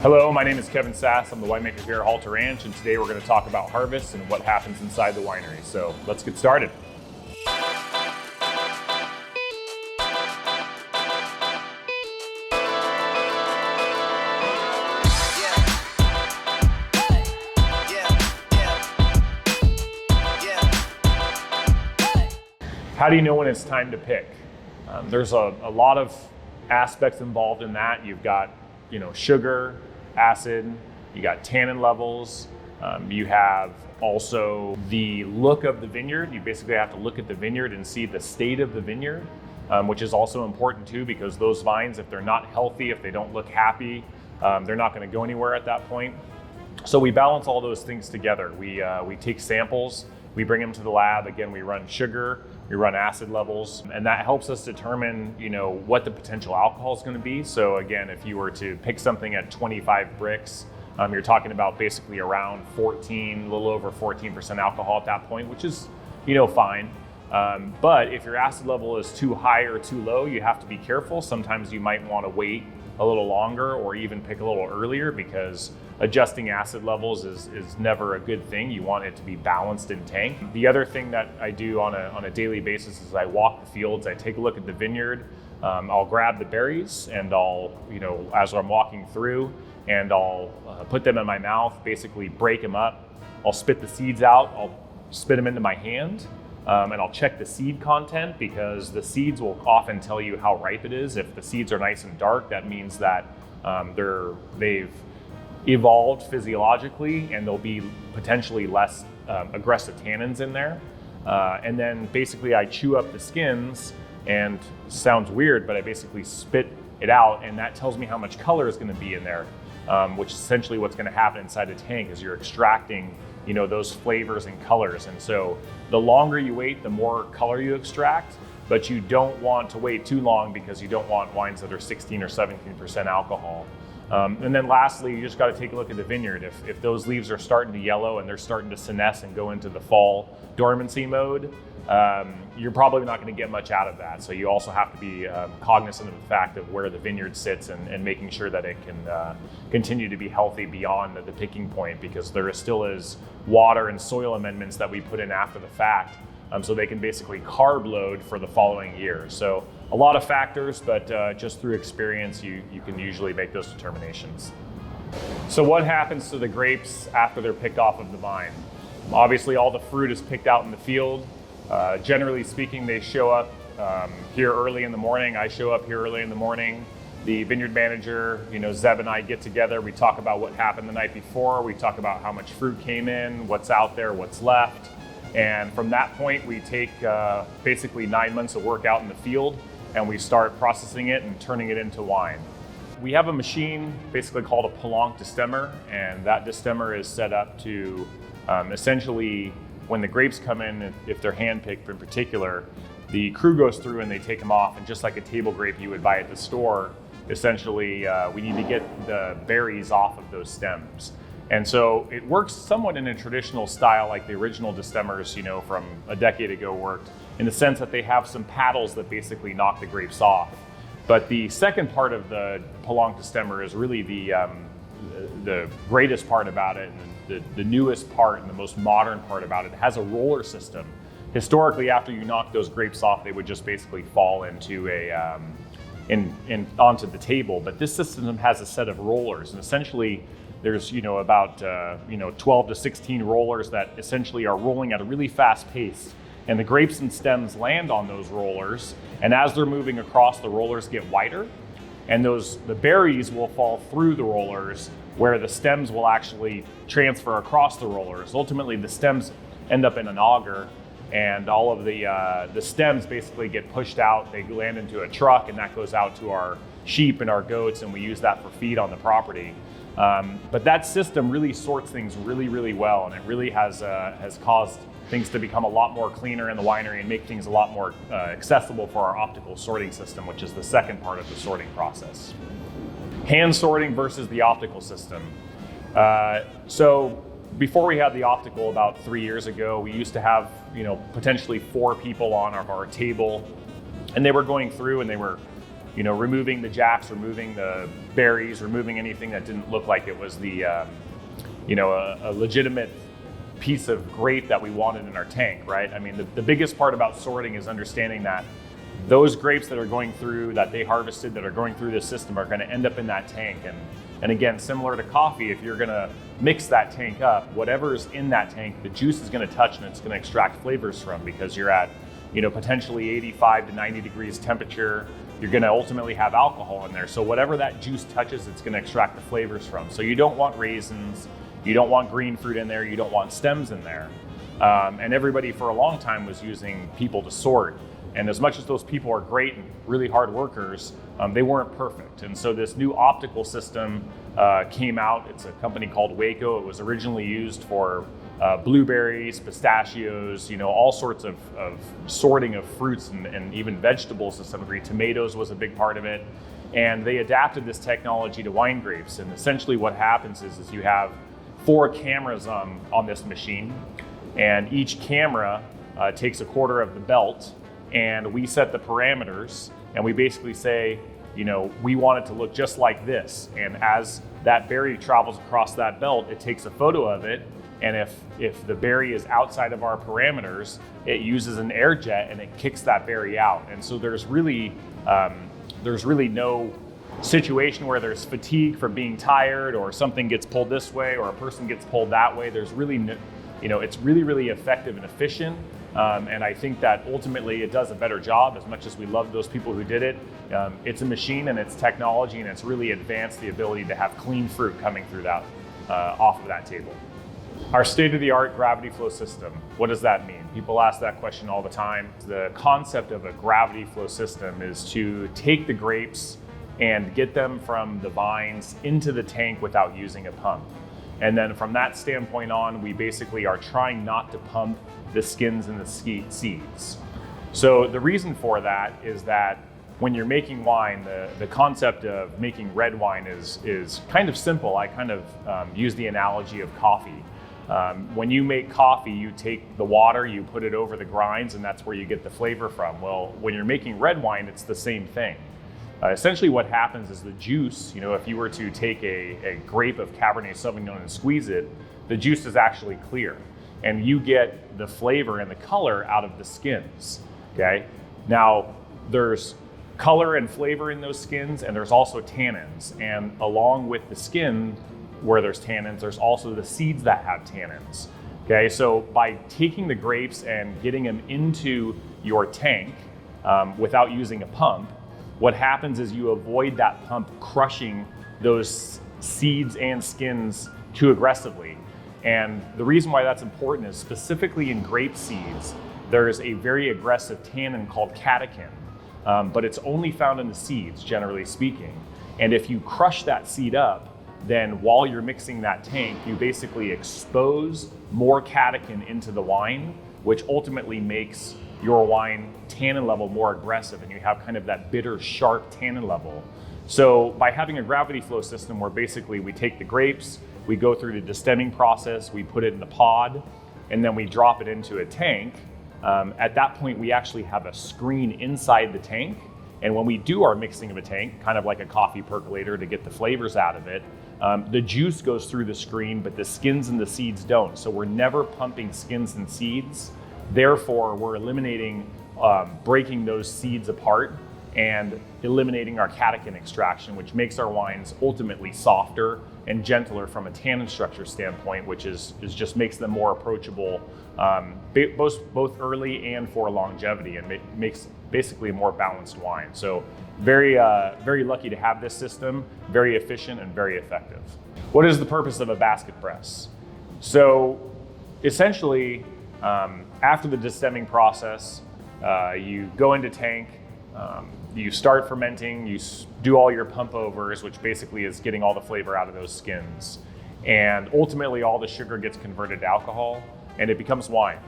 Hello, my name is Kevin Sass. I'm the winemaker here at Halter Ranch, and today we're going to talk about harvest and what happens inside the winery. So let's get started. How do you know when it's time to pick? There's a lot of aspects involved in that. You've got sugar, acid, you got tannin levels, you have also the look of the vineyard. You basically have to look at the vineyard and see the state of the vineyard, which is also important too, because those vines, if they're not healthy, if they don't look happy, they're not going to go anywhere at that point. So we balance all those things together. We take samples, we bring them to the lab. Again, we run sugar, we run acid levels, and that helps us determine, what the potential alcohol is going to be. So again, if you were to pick something at 25 bricks, you're talking about basically around 14, a little over 14% alcohol at that point, which is, fine. But if your acid level is too high or too low, you have to be careful. Sometimes you might want to wait a little longer or even pick a little earlier, because adjusting acid levels is never a good thing. You want it to be balanced in tank. The other thing that I do on a daily basis is I walk the fields, I take a look at the vineyard, I'll grab the berries and I'll, as I'm walking through, and I'll put them in my mouth, basically break them up. I'll spit the seeds out, I'll spit them into my hand, and I'll check the seed content, because the seeds will often tell you how ripe it is. If the seeds are nice and dark, that means that they've evolved physiologically and there'll be potentially less aggressive tannins in there. And then basically I chew up the skins, and sounds weird, but I basically spit it out, and that tells me how much color is going to be in there, which is essentially what's going to happen inside the tank is you're extracting those flavors and colors. And so the longer you wait, the more color you extract, but you don't want to wait too long, because you don't want wines that are 16 or 17% alcohol. And then lastly, you just got to take a look at the vineyard. If those leaves are starting to yellow and they're starting to senesce and go into the fall dormancy mode, you're probably not going to get much out of that. So you also have to be cognizant of the fact of where the vineyard sits and making sure that it can continue to be healthy beyond the picking point, because there still is water and soil amendments that we put in after the fact, so they can basically carb load for the following year. So a lot of factors, but just through experience, you can usually make those determinations. So what happens to the grapes after they're picked off of the vine? Obviously, all the fruit is picked out in the field. Generally speaking, they show up here early in the morning. I show up here early in the morning. The vineyard manager, Zeb and I get together. We talk about what happened the night before. We talk about how much fruit came in, what's out there, what's left. And from that point, we take basically 9 months of work out in the field, and we start processing it and turning it into wine. We have a machine basically called a Pellanc destemmer, and that destemmer is set up to essentially, when the grapes come in, if they're hand-picked in particular, the crew goes through and they take them off, and just like a table grape you would buy at the store, essentially we need to get the berries off of those stems. And so it works somewhat in a traditional style, like the original destemmers, from a decade ago worked, in the sense that they have some paddles that basically knock the grapes off. But the second part of the Pellanc destemmer is really the greatest part about it, and the newest part and the most modern part about it. It has a roller system. Historically, after you knock those grapes off, they would just basically fall into onto the table. But this system has a set of rollers, and essentially there's about 12 to 16 rollers that essentially are rolling at a really fast pace. And the grapes and stems land on those rollers, and as they're moving across, the rollers get wider, and the berries will fall through the rollers, where the stems will actually transfer across the rollers. Ultimately, the stems end up in an auger, and all of the stems basically get pushed out. They land into a truck, and that goes out to our sheep and our goats, and we use that for feed on the property. But that system really sorts things really, really well, and it really has caused things to become a lot more cleaner in the winery and make things a lot more accessible for our optical sorting system, which is the second part of the sorting process. Hand sorting versus the optical system. So before we had the optical about 3 years ago, we used to have potentially 4 people on our table, and they were going through and they were removing the jacks, removing the berries, removing anything that didn't look like it was the, a legitimate piece of grape that we wanted in our tank, right? I mean, the biggest part about sorting is understanding that those grapes that they harvested that are going through this system are going to end up in that tank. And again, similar to coffee, if you're going to mix that tank up, whatever's in that tank, the juice is going to touch and it's going to extract flavors from, because you're at, potentially 85 to 90 degrees temperature. You're going to ultimately have alcohol in there. So whatever that juice touches, it's going to extract the flavors from. So you don't want raisins, you don't want green fruit in there, you don't want stems in there. And everybody for a long time was using people to sort. And as much as those people are great and really hard workers, they weren't perfect. And so this new optical system came out. It's a company called Waco. It was originally used for blueberries, pistachios, all sorts of sorting of fruits and even vegetables to some degree. Tomatoes was a big part of it. And they adapted this technology to wine grapes. And essentially what happens is you have 4 cameras on this machine, and each camera takes a quarter of the belt, and we set the parameters, and we basically say, we want it to look just like this. And as that berry travels across that belt, it takes a photo of it. And if the berry is outside of our parameters, it uses an air jet and it kicks that berry out. And so there's really no situation where there's fatigue from being tired, or something gets pulled this way or a person gets pulled that way. There's really no, it's really, really effective and efficient. And I think that ultimately it does a better job. As much as we love those people who did it, it's a machine and it's technology, and it's really advanced the ability to have clean fruit coming through that, off of that table. Our state-of-the-art gravity flow system, what does that mean? People ask that question all the time. The concept of a gravity flow system is to take the grapes and get them from the vines into the tank without using a pump. And then from that standpoint on, we basically are trying not to pump the skins and the seeds. So the reason for that is that when you're making wine, the concept of making red wine is kind of simple. I kind of use the analogy of coffee. When you make coffee, you take the water, you put it over the grinds, and that's where you get the flavor from. Well, when you're making red wine, it's the same thing. Essentially what happens is the juice, if you were to take a grape of Cabernet Sauvignon and squeeze it, the juice is actually clear. And you get the flavor and the color out of the skins, okay? Now, there's color and flavor in those skins, and there's also tannins. And along with the skin, where there's tannins, there's also the seeds that have tannins, okay? So by taking the grapes and getting them into your tank without using a pump, what happens is you avoid that pump crushing those seeds and skins too aggressively. And the reason why that's important is specifically in grape seeds, there's a very aggressive tannin called catechin, but it's only found in the seeds, generally speaking. And if you crush that seed up, then while you're mixing that tank, you basically expose more catechin into the wine, which ultimately makes your wine tannin level more aggressive, and you have kind of that bitter, sharp tannin level. So by having a gravity flow system where basically we take the grapes, we go through the destemming process, we put it in the pod, and then we drop it into a tank. At that point, we actually have a screen inside the tank. And when we do our mixing of a tank, kind of like a coffee percolator to get the flavors out of it, the juice goes through the screen, but the skins and the seeds don't. So we're never pumping skins and seeds. Therefore, we're eliminating breaking those seeds apart and eliminating our catechin extraction, which makes our wines ultimately softer and gentler from a tannin structure standpoint, which is just makes them more approachable, both early and for longevity, and makes basically a more balanced wine. So very lucky to have this system, very efficient and very effective. What is the purpose of a basket press? So essentially, after the destemming process, you go into tank, you start fermenting, you do all your pump overs, which basically is getting all the flavor out of those skins. And ultimately all the sugar gets converted to alcohol and it becomes wine.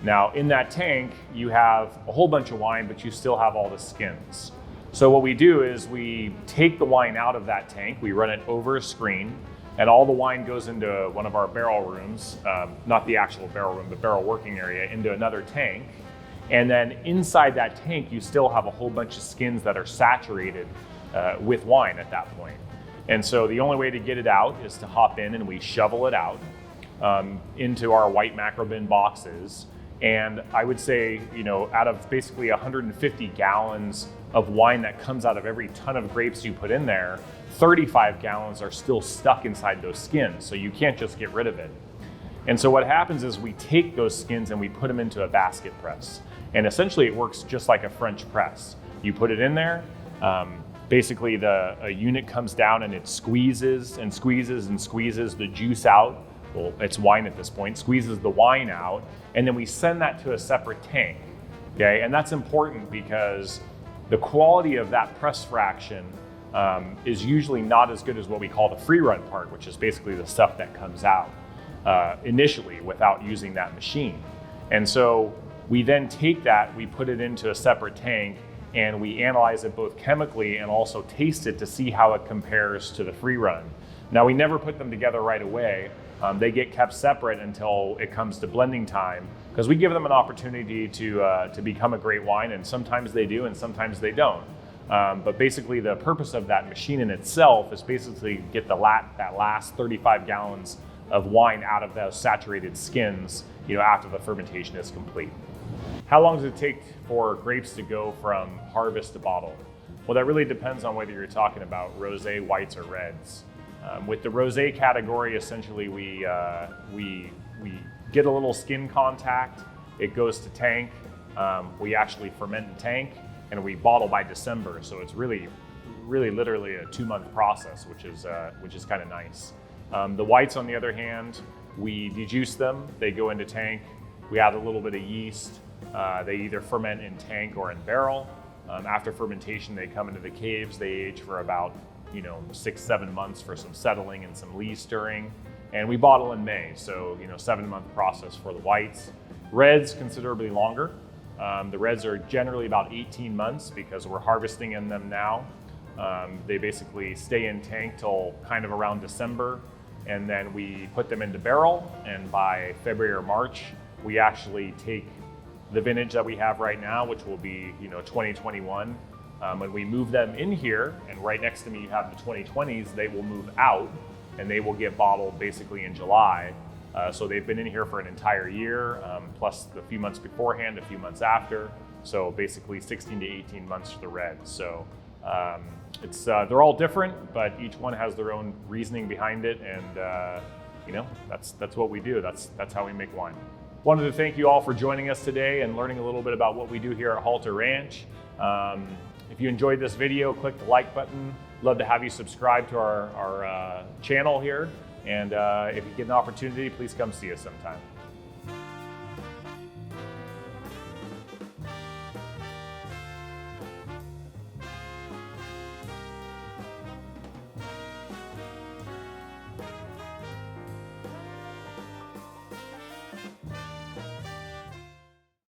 Now in that tank, you have a whole bunch of wine, but you still have all the skins. So what we do is we take the wine out of that tank, we run it over a screen, and all the wine goes into one of our barrel rooms, not the actual barrel room, but barrel working area, into another tank. And then inside that tank, you still have a whole bunch of skins that are saturated with wine at that point. And so the only way to get it out is to hop in and we shovel it out into our white macro bin boxes. And I would say, out of basically 150 gallons of wine that comes out of every ton of grapes you put in there, 35 gallons are still stuck inside those skins. So you can't just get rid of it. And so what happens is we take those skins and we put them into a basket press. And essentially it works just like a French press. You put it in there, basically a unit comes down and it squeezes and squeezes and squeezes the juice out. Well, it's wine at this point, squeezes the wine out, and then we send that to a separate tank, okay? And that's important because the quality of that press fraction is usually not as good as what we call the free run part, which is basically the stuff that comes out initially without using that machine. And so we then take that, we put it into a separate tank, and we analyze it both chemically and also taste it to see how it compares to the free run. Now, we never put them together right away. They get kept separate until it comes to blending time, because we give them an opportunity to become a great wine, and sometimes they do and sometimes they don't. But basically the purpose of that machine in itself is basically get that last 35 gallons of wine out of those saturated skins, after the fermentation is complete. How long does it take for grapes to go from harvest to bottle? Well, that really depends on whether you're talking about rosé, whites, or reds. With the rosé category, essentially we get a little skin contact, it goes to tank, we actually ferment in tank, and we bottle by December. So it's really literally a 2-month process, which is kind of nice. The whites, on the other hand, we dejuice them, they go into tank, we add a little bit of yeast, they either ferment in tank or in barrel. After fermentation, they come into the caves, they age for about 6-7 months for some settling and some lee stirring, and we bottle in May. So 7-month process for the whites. Reds considerably longer. The reds are generally about 18 months because we're harvesting in them now. They basically stay in tank till kind of around December, and then we put them into barrel, and by February or March we actually take the vintage that we have right now, which will be 2021. When we move them in here, and right next to me you have the 2020s, they will move out and they will get bottled basically in July. So they've been in here for an entire year, plus the few months beforehand, a few months after. So basically 16 to 18 months for the reds. So they're all different, but each one has their own reasoning behind it, and that's what we do. That's how we make wine. Wanted to thank you all for joining us today and learning a little bit about what we do here at Halter Ranch. If you enjoyed this video, click the like button. Love to have you subscribe to our channel here. And if you get an opportunity, please come see us sometime.